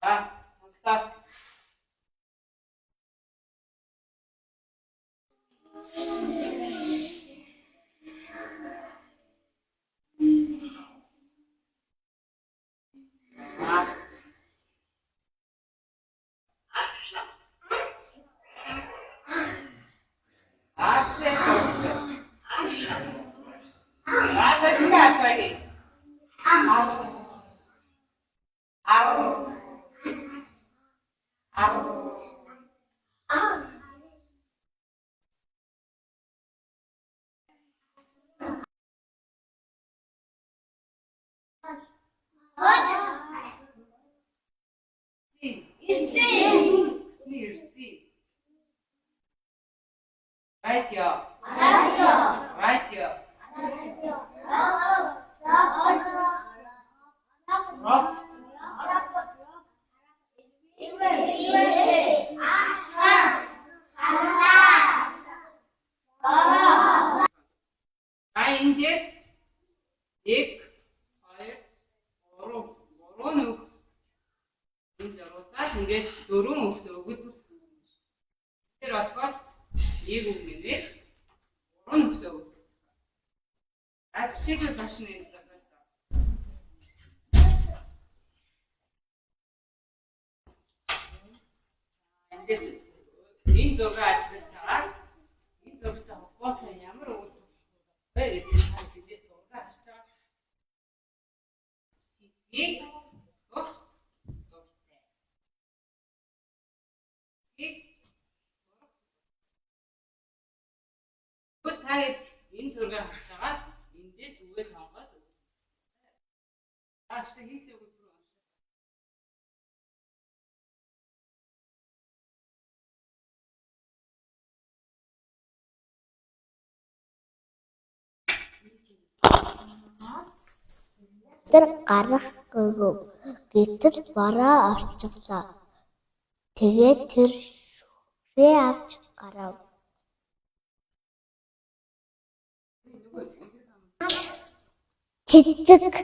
Сонслоо. Эндээ 1 2 3 нүх энэ зориулаад ингээд 4 өгтөө өгүүлбэр. Тэр болохоор 1 үг нэмээ 3 нүхтэй өгүүлбэр. Аз шиг башны цагаар. Эндээс энэ зураг ажиллаж байгаа. Энэ зурагтай холбоотой ямар өгүүлбэр гэдэг нь эндээс зураг харж байгаа. Сэтгийг зурх дуртай. Тэгвэл та энэ зургийг харж байгаа. Эндээс үгээ сонгоод өгнө. Ааштай хийсэн өгүүлбэр. Тэр гарахгүй гэтэл бараа орчихлоо. Тэгээд тэр шүрээ авч гарав. Цэцэг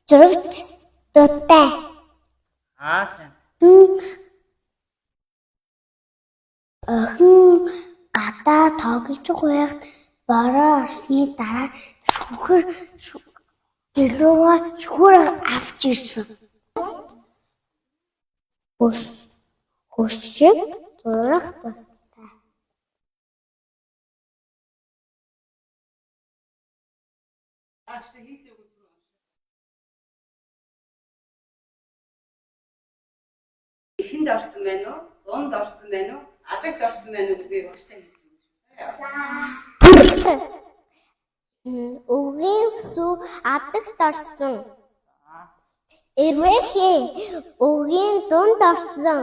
зурвч дутаа. Сайн. Охин гадаа тоглож байхад бараа орсны дараа шүхэр авч ирсэн. Хөшиг зурах тустай. Ааштай хийсэн өгүүлбэр. Эхэнд орсон байна уу? Дунд орсон байна уу? Алагт орсон байна уу гэдгийг ууштай хэлж өгнө. Үгийн сүү адагт орсон. Эрвэхээ үгийн дунд орсон.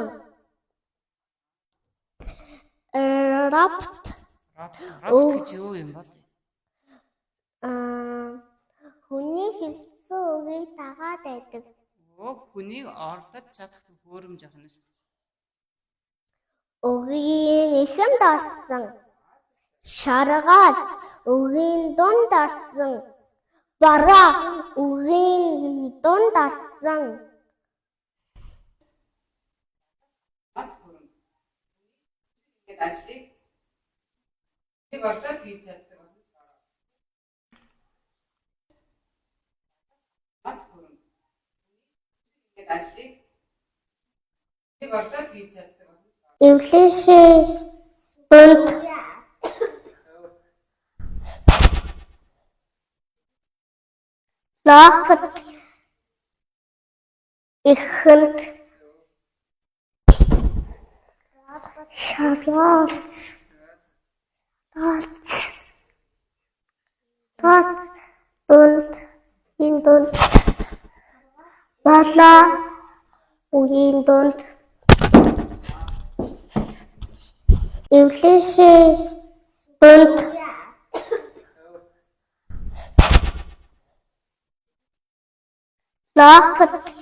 Рапт гэж юу юм бол? Хүний хэлсэн үгийг дагаад байдаг. Хүнийг ордож чадах хөөрөмж авах нь шүү дээ. Үгийн эхэнд орсон. Шаргаалт үгийн дунд орсон. Бараа үгийн дунд орсон. Ингээд ажлыг нэг орлоод хийж чаддаг юм шиг. Ингээд ажлыг нэг орлоод хийж чаддаг юм шиг. Эвлэхээ дунд лафт эхэнд шаргаалт дунд энэ дунд балаа үгийн дунд эвлэхээ дунд лафт